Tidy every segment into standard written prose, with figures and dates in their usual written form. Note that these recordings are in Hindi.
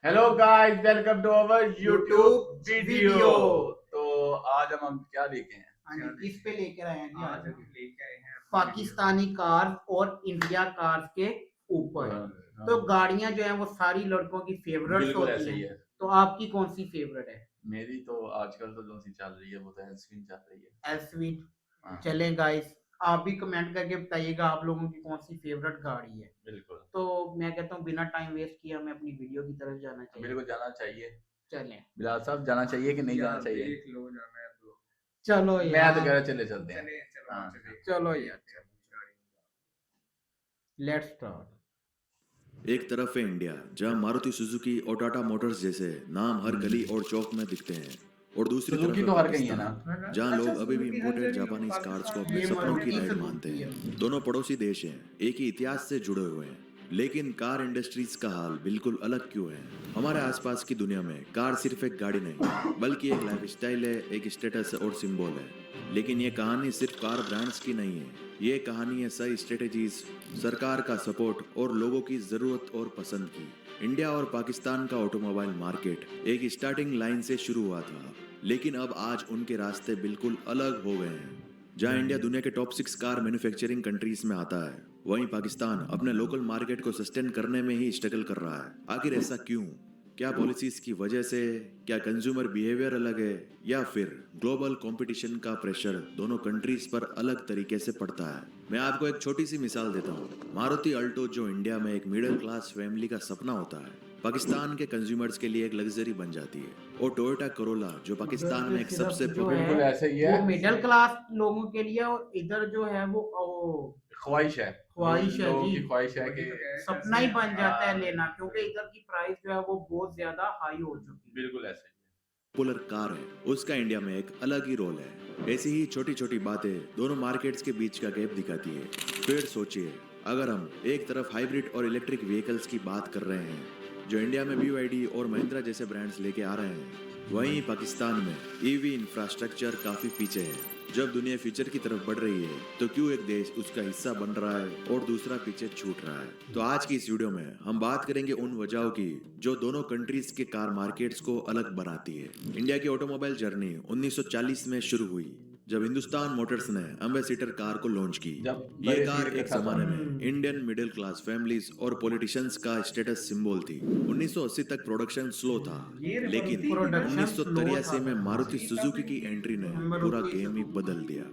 Hello guys, welcome to our YouTube video. Video. तो आज हम क्या लेके हैं? हाँ जी, इस पे लेकर आए हैं जी आज आज हम हम लेके आए हैं पाकिस्तानी कार्स और इंडिया कार्स के ऊपर। तो गाड़ियां जो हैं वो सारी लड़कों की फेवरेट्स बिल्कुल होती ऐसे ही हैं। है। तो आपकी कौन सी फेवरेट है? मेरी तो आजकल तो जो सी चल रही है वो तो एल्सविन चल रही है। एसवी। हाँ, चलें गाइस, आप भी कमेंट करके बताइएगा आप लोगों की कौन सी फेवरेट गाड़ी है। बिल्कुल। तो मैं कहता हूँ बिना टाइम वेस्ट किए हमें अपनी वीडियो की तरफ जाना चाहिए। बिल्कुल जाना चाहिए। चलें। बिलाल साहब, जाना चाहिए कि नहीं जाना चाहिए? देख लो जाना है तो चलो मैं तो यार, कह रहा चले चलते हैं। चले चलो हाँ, आपसे देख चलो यार, देखते हैं अपनी गाड़ी में। Let's start. एक तरफ है इंडिया, जहां मारुति सुजुकी और टाटा मोटर्स जैसे नाम हर गली और चौक में दिखते हैं, और दूसरी तरफ सुजुकी है तो हर कहीं है ना। पाकिस्तान, जहां लोग अभी भी इंपोर्टेड जापानीज कार्स को अपने ये सपनों की मारुति राइड मानते सुजुकी हैं। है। दोनों पड़ोसी देश हैं, एक ही इतिहास से जुड़े हुए हैं, लेकिन कार इंडस्ट्रीज का हाल बिल्कुल अलग क्यों है? हमारे आसपास की दुनिया में कार सिर्फ एक गाड़ी नहीं, बल्कि एक लाइफस्टाइल है, एक स्टेटस और सिंबल है। लेकिन ये कहानी सिर्फ कार ब्रांड्स की नहीं है, ये कहानी है सही स्ट्रेटेजीज, सरकार का सपोर्ट और लोगों की जरूरत और पसंद की। इंडिया और पाकिस्तान का ऑटोमोबाइल मार्केट एक स्टार्टिंग लाइन से शुरू हुआ था, लेकिन अब आज उनके रास्ते बिल्कुल अलग हो गए हैं। जहां इंडिया दुनिया के टॉप 6 कार मैन्युफैक्चरिंग कंट्रीज में आता है, वहीं पाकिस्तान अपने लोकल मार्केट को सस्टेन करने में ही स्ट्रगल कर रहा है। आखिर ऐसा क्यों? क्या पॉलिसीज की वजह से, क्या कंज्यूमर बिहेवियर अलग है, या फिर ग्लोबल कंपटीशन का प्रेशर दोनों कंट्रीज पर अलग तरीके से पड़ता है? मैं आपको एक छोटी सी मिसाल देता हूँ। मारुति अल्टो, जो इंडिया में एक मिडिल क्लास फैमिली का सपना होता है, पाकिस्तान के कंज्यूमर्स के लिए एक लग्जरी बन जाती है। और टोयोटा करोला, जो पाकिस्तान में एक सबसे जो है बिल्कुल ऐसे ही है। वो मिडिल क्लास लोगों के लिए, और इधर जो है वो ख्वाहिश है। ख्वाहिश है लोगों जी। की ख्वाहिश है वही कि तो कह रहे सपना ही बन जाता है हाँ, लेना, क्योंकि इधर की प्राइस जो है वो बहुत ज्यादा हाई हो चुकी है। बिल्कुल ऐसे ही पॉपुलर कार है, उसका इंडिया में एक अलग ही रोल है। ऐसी ही छोटी छोटी बातें दोनों मार्केट्स के बीच का गैप दिखाती है। फिर सोचिए, अगर हम एक तरफ हाइब्रिड और इलेक्ट्रिक व्हीकल्स की बात कर रहे हैं, जो इंडिया में BYD और महिंद्रा जैसे ब्रांड्स लेके आ रहे हैं, वहीं पाकिस्तान में ईवी इंफ्रास्ट्रक्चर काफी पीछे है। जब दुनिया फ्यूचर की तरफ बढ़ रही है, तो क्यों एक देश उसका हिस्सा बन रहा है और दूसरा पीछे छूट रहा है? तो आज की इस वीडियो में हम बात करेंगे उन वजहों की जो दोनों कंट्रीज के कार मार्केट्स को अलग बनाती है। इंडिया की ऑटोमोबाइल जर्नी 1940 में शुरू हुई, जब हिंदुस्तान मोटर्स ने एम्बेसडर कार को लॉन्च की। जब ये बड़े कार सीट एक इकट्ठा था। जमाने में इंडियन मिडिल क्लास फैमिलीज और पॉलिटिशियंस का स्टेटस सिंबल थी। 1980 तक प्रोडक्शन स्लो था, लेकिन प्रोडक्शन स्लो 1983 था में सर। मारुति सुजुकी की एंट्री ने पूरा मारुति गेम ही सुजुकी। बदल दिया।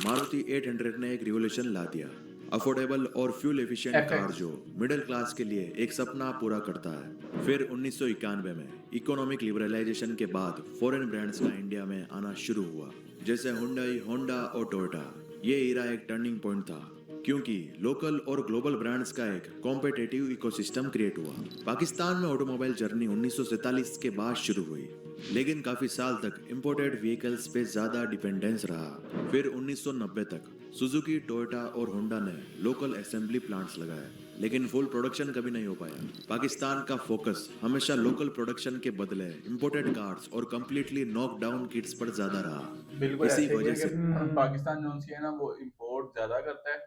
मारुति 800 ने एक रिवोल्यूशन ला दिया। अफोर्डेबल और फ्यूल एफिशिएंट कार एफएक्स। जो मिडिल क्लास के लिए एक सपना पूरा करता है। फिर 1991 में इकोनॉमिक लिबरलाइजेशन के बाद फॉरेन ब्रांड्स का इंडिया में आना शुरू हुआ, जैसे हुंडई, होंडा और टोयोटा। ये इरा एक टर्निंग पॉइंट था, क्योंकि लोकल और ग्लोबल ब्रांड्स का एक कॉम्पिटिटिव इकोसिस्टम क्रिएट हुआ। पाकिस्तान में ऑटोमोबाइल जर्नी 1947 के बाद शुरू हुई, लेकिन काफी साल तक इंपोर्टेड व्हीकल्स पे ज्यादा डिपेंडेंस रहा। फिर 1990 तक सुजुकी, टोयोटा और होंडा ने लोकल असेंबली प्लांट्स लगाए, लेकिन फुल प्रोडक्शन कभी नहीं हो पाया। पाकिस्तान का फोकस हमेशा लोकल प्रोडक्शन के बदले इंपोर्टेड कार्स और कंप्लीटली नॉक डाउन किट्स पर ज्यादा रहा। बिल्कुल इसी ऐसे ही है वजह कि से पाकिस्तान जो सी है ना वो इंपोर्ट ज्यादा करता है,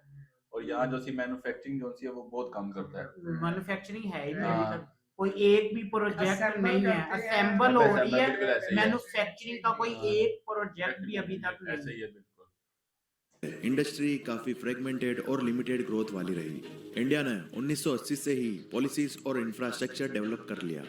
और यहाँ जो सी मैन्युफैक्चरिंग जो सी है वो बहुत कम करता है। मैन्युफैक्चरिंग है ही नहीं अभी हाँ, तक। कोई एक भी प्रोजेक्ट Assemble नहीं है, करते हैं। असेंबल हो रही है। बिल्कुल ऐसे ही है। मैन्युफैक्चरिंग का कोई हाँ, एक प्रोजेक्ट भी अभी तक नहीं ऐसे ही है। है बिल्कुल। इंडस्ट्री काफी फ्रेगमेंटेड और लिमिटेड ग्रोथ वाली रही। इंडिया ने 1980 से ही पॉलिसीज और इंफ्रास्ट्रक्चर डेवलप कर लिया,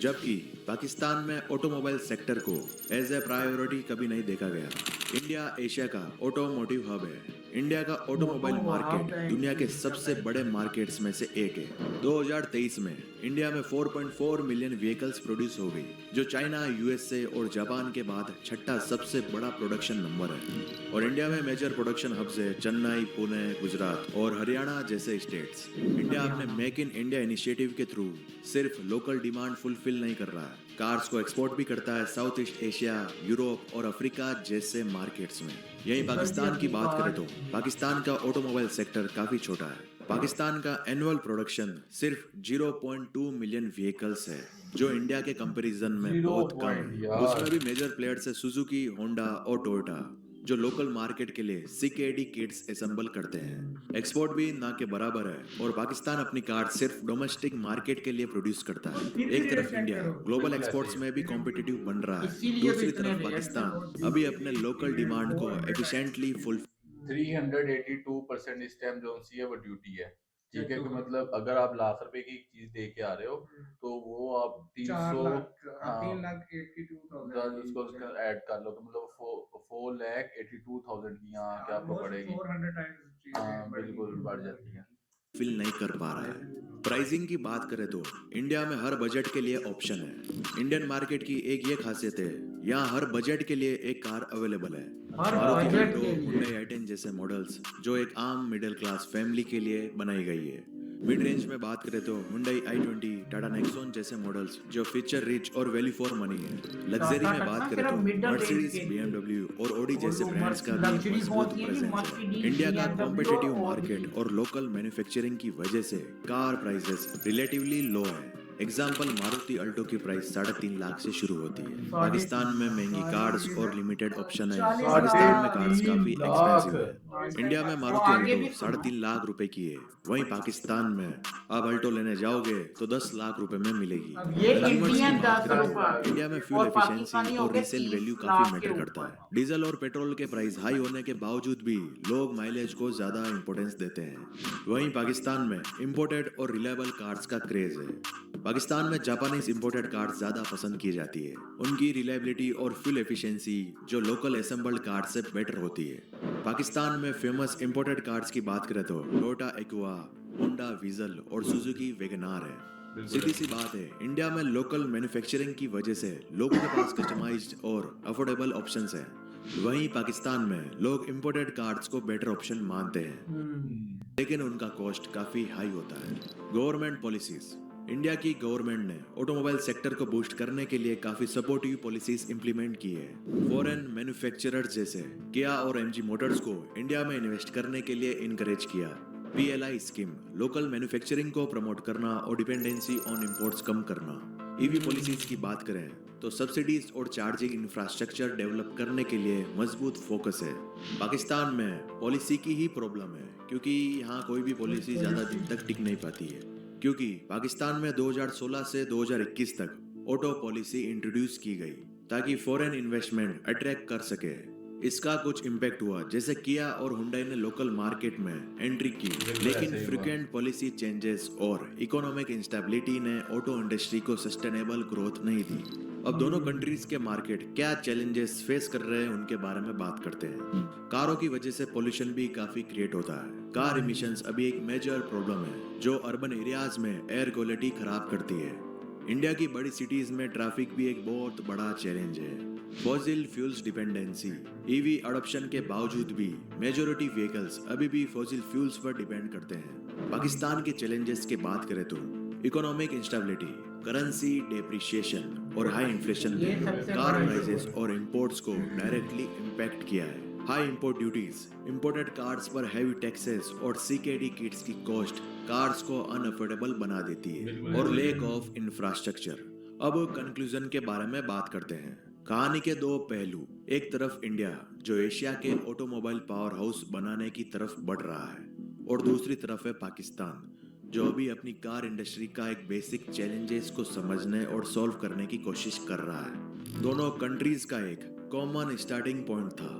जबकि पाकिस्तान में ऑटोमोबाइल सेक्टर को एज ए प्रायोरिटी कभी नहीं देखा गया। इंडिया एशिया का ऑटोमोटिव हब है। इंडिया का ऑटोमोबाइल मार्केट दुनिया के सबसे बड़े मार्केट्स में से एक है। 2023 में इंडिया में 4.4 मिलियन व्हीकल्स प्रोड्यूस हो गई, जो चाइना, USA और जापान के बाद छठा सबसे बड़ा प्रोडक्शन नंबर है। और इंडिया में मेजर प्रोडक्शन हब्स है चेन्नई, पुणे, गुजरात और हरियाणा जैसे स्टेट्स। इंडिया अपने मेक इन इंडिया इनिशिएटिव के थ्रू सिर्फ लोकल डिमांड फुलफिल नहीं कर रहा है, कार्स को एक्सपोर्ट भी करता है साउथ ईस्ट एशिया, यूरोप और अफ्रीका जैसे मार्केट्स में। यही पाकिस्तान की बात करें तो पाकिस्तान का ऑटोमोबाइल सेक्टर काफी छोटा है। पाकिस्तान का एनुअल प्रोडक्शन सिर्फ 0.2 मिलियन व्हीकल्स है, जो इंडिया के कंपैरिजन में जीरो बहुत कम पॉइंट है। यार। उसमें भी मेजर प्लेयर्स है सुजुकी, होंडा और टोयोटा। जो लोकल मार्केट के लिए सीकेडी किट्स असेंबल करते हैं। एक्सपोर्ट भी ना के बराबर है और पाकिस्तान अपनी कार सिर्फ डोमेस्टिक मार्केट के लिए प्रोड्यूस करता है। एक तरफ इंडिया ग्लोबल बिल्कुल ऐसे एक्सपोर्ट्स ही में भी कॉम्पिटिटिव बन रहा है, इसीलिए तो दूसरी इतने तरफ रेट पाकिस्तान अभी अपने लोकल डिमांड को एफिशिएंटली फुल 382% इस टाइम जो सी है वो ड्यूटी है। ठीक है कि मतलब अगर आप लाख रुपए की चीज दे के आ रहे हो तो वो आप 300 उसको उसका ऐड कर लो तो मतलब 4,82,000 की यहाँ के आपको पड़ेगी। हाँ बिल्कुल बढ़ जाती है। फिल नहीं कर पा रहा है। प्राइसिंग की बात करें तो इंडिया में हर बजट के लिए ऑप्शन है। इंडियन मार्केट की एक ये खासियत है, यहाँ हर बजट के लिए एक कार अवेलेबल है। हर मारुति बजट अल्टो, के लिए। हुंडई i10 जैसे मॉडल्स जो एक आम मिडिल क्लास फैमिली के लिए बनाई गई है। मिड रेंज में बात करें तो हुंडई i20, टाटा नेक्सॉन जैसे मॉडल्स जो फीचर रिच और वैल्यू फॉर मनी है। लग्जरी में बात करें तो मर्सिडीज, BMW और ऑडी जैसे ब्रांड्स का भी लग्जरी मजबूत होती है प्रेजेंस है। मर्सिडीज, इंडिया का BMW कॉम्पिटिटिव और मार्केट और लोकल मैन्युफैक्चरिंग की वजह से कार प्राइसेस रिलेटिवली लो है। एग्जाम्पल मारुति अल्टो की प्राइस 3.5 लाख से शुरू होती है। पाकिस्तान में महंगी कार्स और लिमिटेड ऑप्शन है। पाकिस्तान में कार्स काफी एक्सपेंसिव है। इंडिया में मारुति अल्टो 3.5 लाख रुपए की है, वहीं पाकिस्तान में आप अल्टो लेने जाओगे तो 10 लाख रुपए में मिलेगी। अब ये कंज्यूमर्स की इंडियन बात 10 करें रुपए तो इंडिया में फ्यूल और एफिशिएंसी पाकिस्तानी हो और गए रीसेल 30 वैल्यू लाख काफी के मैटर करता ऊपर। है। डीजल और पेट्रोल के प्राइस हाई होने के बावजूद भी लोग माइलेज को ज्यादा इंपॉर्टेंस देते हैं। वहीं पाकिस्तान में इंपोर्टेड और रिलायबल कार्स का क्रेज है। पाकिस्तान में जापानीज इंपोर्टेड कार्स ज्यादा पसंद की जाती है। उनकी रिलायबिलिटी और फ्यूल एफिशिएंसी जो लोकल असेंबल्ड कार्स से बेटर होती है। पाकिस्तान में फेमस इंपोर्टेड कार्स की बात करें तो टोयोटा एक्वा, होंडा विजल और सुजुकी वेगनार है। सीधी सी बात है, इंडिया में लोकल मैन्युफैक्चरिंग की वजह से लोगों के पास कस्टमाइज्ड और अफोर्डेबल ऑप्शंस हैं। वहीं पाकिस्तान में लोग इंपोर्टेड कार्स को बेटर ऑप्शन मानते हैं, लेकिन उनका कॉस्ट काफी हाई होता है। गवर्नमेंट पॉलिसीज इंडिया की गवर्नमेंट ने ऑटोमोबाइल सेक्टर को बूस्ट करने के लिए काफी सपोर्टिव पॉलिसीज इंप्लीमेंट की है। फॉरेन मैन्युफैक्चरर्स जैसे किया और MG मोटर्स को इंडिया में इन्वेस्ट करने के लिए इनकरेज किया। PLI स्कीम लोकल मैन्युफैक्चरिंग को प्रमोट करना और डिपेंडेंसी ऑन इंपोर्ट्स कम करना। EV पॉलिसीज की बात करें तो सब्सिडीज और चार्जिंग इंफ्रास्ट्रक्चर डेवलप करने के लिए मजबूत फोकस है। पाकिस्तान में पॉलिसी की ही प्रॉब्लम है, क्योंकि यहाँ कोई भी पॉलिसी ज्यादा दिन तक टिक नहीं पाती है, क्योंकि पाकिस्तान में 2016 से 2021 तक ऑटो पॉलिसी इंट्रोड्यूस की गई ताकि फॉरेन इन्वेस्टमेंट अट्रैक्ट कर सके। इसका कुछ इम्पैक्ट हुआ, जैसे किया और हुंडई ने लोकल मार्केट में एंट्री की, लेकिन फ्रीक्वेंट पॉलिसी चेंजेस और इकोनॉमिक इंस्टेबिलिटी ने ऑटो इंडस्ट्री को सस्टेनेबल ग्रोथ नहीं दी। अब दोनों कंट्रीज के मार्केट क्या चैलेंजेस फेस कर रहे हैं उनके बारे में बात करते हैं। कारों की वजह से पोल्यूशन भी काफी क्रिएट होता है। कार इमिशंस अभी एक मेजर प्रॉब्लम है जो अर्बन एरियाज में एयर क्वालिटी खराब करती है। इंडिया की बड़ी सिटीज में ट्रैफिक भी एक बहुत बड़ा चैलेंज है। Fossil fuels dependency EV adoption के बावजूद भी मेजॉरिटी व्हीकल्स अभी भी फॉसिल फ्यूल्स पर डिपेंड करते हैं। पाकिस्तान के चैलेंजेस की बात करें तो इकोनॉमिक इंस्टेबिलिटी, करेंसी डेप्रिसिएशन और हाई इन्फ्लेशन ने कार प्राइसेस और इंपोर्ट्स को डायरेक्टली इम्पैक्ट किया है। High import duties, imported cars पर हैवी टैक्सेस और CKD किट्स की कॉस्ट कार्स को अनअफोर्डेबल बना देती है, और लेक ऑफ इंफ्रास्ट्रक्चर। अब कंक्लूजन के बारे में बात करते हैं। कहानी के दो पहलू, एक तरफ इंडिया जो एशिया के ऑटोमोबाइल पावर हाउस बनाने की तरफ बढ़ रहा है, और दूसरी तरफ है पाकिस्तान जो अभी अपनी कार इंडस्ट्री का एक बेसिक चैलेंजेस को समझने और सॉल्व करने की कोशिश कर रहा है। दोनों कंट्रीज का एक कॉमन स्टार्टिंग पॉइंट था,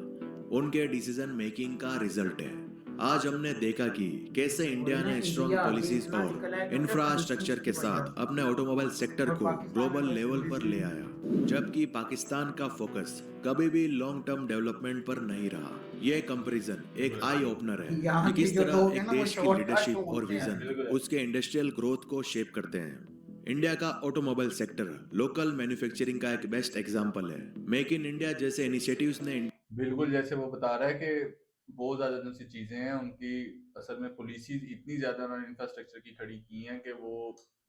उनके डिसीजन मेकिंग का रिजल्ट है। आज हमने देखा कि कैसे इंडिया ने स्ट्रॉन्ग पॉलिसीज और इंफ्रास्ट्रक्चर के साथ अपने ऑटोमोबाइल सेक्टर को ग्लोबल लेवल पर ले आया, जबकि पाकिस्तान का फोकस कभी भी लॉन्ग टर्म डेवलपमेंट पर नहीं रहा। ये कंपैरिजन एक आई ओपनर है कि किस तरह एक देश की लीडरशिप और विजन उसके इंडस्ट्रियल ग्रोथ को शेप करते हैं। इंडिया का ऑटोमोबाइल सेक्टर लोकल मैन्युफैक्चरिंग का एक बेस्ट एग्जांपल है। मेक इन इंडिया जैसे इनिशिएटिव्स ने बिल्कुल जैसे वो बता रहा है कि बहुत ज्यादा जो सी चीजें हैं उनकी असल में पॉलिसीज इतनी ज्यादा उन्होंने इंफ्रास्ट्रक्चर की खड़ी की हैं कि वो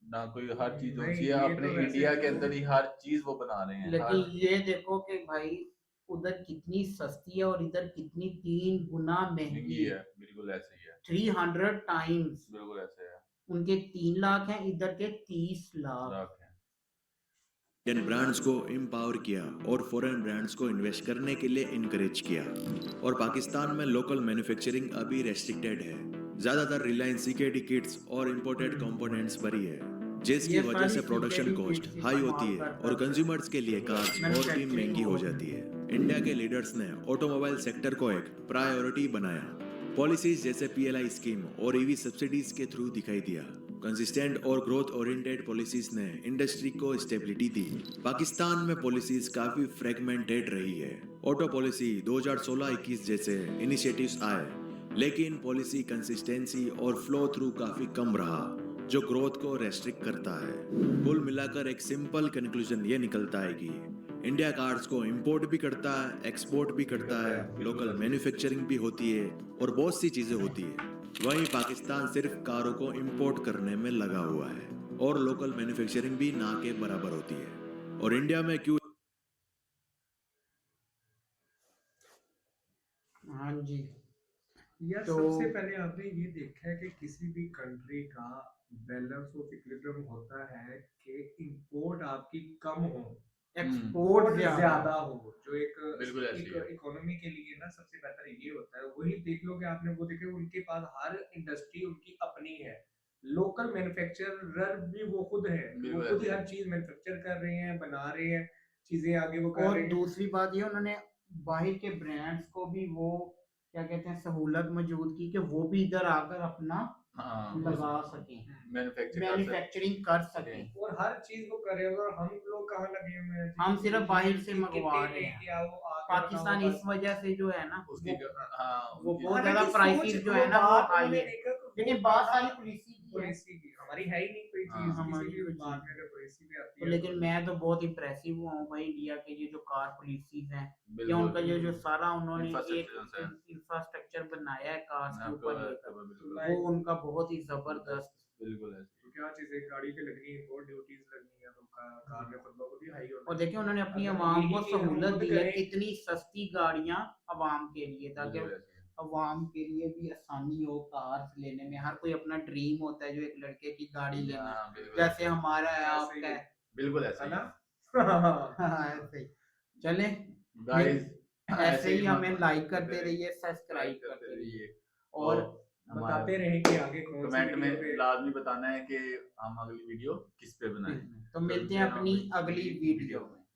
ना कोई हर चीज नहीं, होती है ये तो अपने वैसे इंडिया के तो- अंदर ही हर चीज वो बना रहे हैं। लेकिन ये देखो कि भाई उधर कितनी सस्ती है और इधर कितनी 3 गुना महंगी महंगी है। है, बिल्कुल ऐसे ही है, 300 टाइम्स। बिल्कुल ऐसे है। उनके 3 लाख हैं, इधर के 30 लाख। लाख है। इंडियन ब्रांड्स को एम्पावर किया और फॉरेन ब्रांड्स को इन्वेस्ट करने के लिए इनकरेज किया। और पाकिस्तान में लोकल मैन्युफैक्चरिंग अभी रेस्ट्रिक्टेड है। ज्यादातर रिलायंस सीकेडी किट्स और इंपोर्टेड कंपोनेंट्स पर ही है, जिसकी ये वजह से सारी production CKD cost kits high इस्तेमाल होती है करता और है। कंज्यूमर्स के लिए कार्स और भी Manufacturing महंगी हो हो जाती है। इंडिया के लीडर्स ने ऑटोमोबाइल सेक्टर को एक प्रायोरिटी बनाया। पॉलिसीज जैसे PLI स्कीम और EV सब्सिडीज के थ्रू दिखाई दिया। कंसिस्टेंट और ग्रोथ ओरिएंटेड पॉलिसीज ने इंडस्ट्री को स्टेबिलिटी दी। पाकिस्तान में पॉलिसीज काफी फ्रेगमेंटेड रही है। ऑटो पॉलिसी 2016-21 जैसे इनिशिएटिव्स आए, लेकिन पॉलिसी कंसिस्टेंसी और फ्लो थ्रू काफी कम रहा, जो ग्रोथ को रेस्ट्रिक्ट करता है। कुल मिलाकर एक सिंपल कंक्लूजन ये निकलता है कि इंडिया कार्स को इंपोर्ट भी करता है, एक्सपोर्ट भी करता है, लोकल मैन्युफैक्चरिंग भी होती है और बहुत सी चीजें होती है। वहीं पाकिस्तान सिर्फ कारों को इंपोर्ट करने में लगा हुआ है और लोकल मैन्युफैक्चरिंग भी ना के बराबर होती है। और इंडिया में क्यों हाँ जी। यार तो सबसे पहले आपने ये देखा है कि किसी भी कंट्री का बैलेंस ऑफ इक्विलिब्रियम होता है कि इंपोर्ट आपकी कम हो, एक्सपोर्ट ज्यादा हो, जो एक बिल्कुल ऐसे ही है। इकोनॉमी के लिए ना सबसे बेहतर ये होता है। वही देख लो कि आपने वो देखे, उनके पास हर इंडस्ट्री उनकी अपनी है, लोकल मैन्युफैक्चरर भी वो खुद है, वो बिल्कुल खुद ही ऐसे हर चीज मैन्युफैक्चर कर रहे हैं, बना रहे हैं, चीजें आगे वो कर और रहे हैं। दूसरी बात ये उन्होंने बाहर के ब्रांड्स को भी वो क्या कहते हैं सहूलत मौजूद की कि वो भी इधर आकर अपना हाँ लगा सकें, मैन्युफैक्चरिंग कर सकें। और हर चीज को करे, और हम लोग कहाँ लगे हुए हैं जी? हम सिर्फ बाहर से कि मंगवा कितने रहे हैं। लेके आओ, आके पाकिस्तान बताओ इस वजह से जो है ना उसकी हाँ वो उनकी- बहुत हालांकि ज्यादा प्राइसेस जो है ना वो बात हाई उन्होंने है, देखा कि वो लेकिन बात बात सारी पॉलिसी की है। पॉलिसी की हमारी है ही नहीं कोई हाँ, चीज, हमारी किसी भी कोई बात चीज में अगर पॉलिसी भी आती तो है लेकिन मैं तो बहुत इंप्रेसिव हुआ हूँ भाई इंडिया के ये जो कार पॉलिसीज हैं या बिल्कुल उनका ये जो सारा उन्होंने Infrastructure एक जो है। इंफ्रास्ट्रक्चर बनाया है कार्स के आपको ऊपर आपको लेकर, बिल्कुल वो उनका बहुत ही जबरदस्त। बिल्कुल ऐसे तो क्या चीज है, गाड़ी पे लगनी है इंपोर्ट ड्यूटीज लगनी है, तो कार में खुद ब खुद ही हाई होना और देखिए उन्होंने अपनी अगर आवाम यही को चीज हम सहूलत खुद दी है, करें- कितनी सस्ती गाड़ियां आवाम के लिए, ताकि बिल्कुल ऐसे आवाम के लिए भी आसानी हो कार्स लेने में। हर कोई अपना ड्रीम होता है जो एक लड़के की गाड़ी लेना, हाँ, बिल्कुल जैसे हमारा है, ऐसे आपका ही है। बिल्कुल ऐसे है ही ना? हाँ, ऐसे ही चले गाइस ऐसे ही हमें लाइक करते रहिए, सब्सक्राइब करते रहिए और बताते रहे कि आगे कौन सी कमेंट वीडियो में पे लाजमी बताना है कि हम अगली वीडियो किस पे बनाएं। तो मिलते हैं अपनी अगली वीडियो में।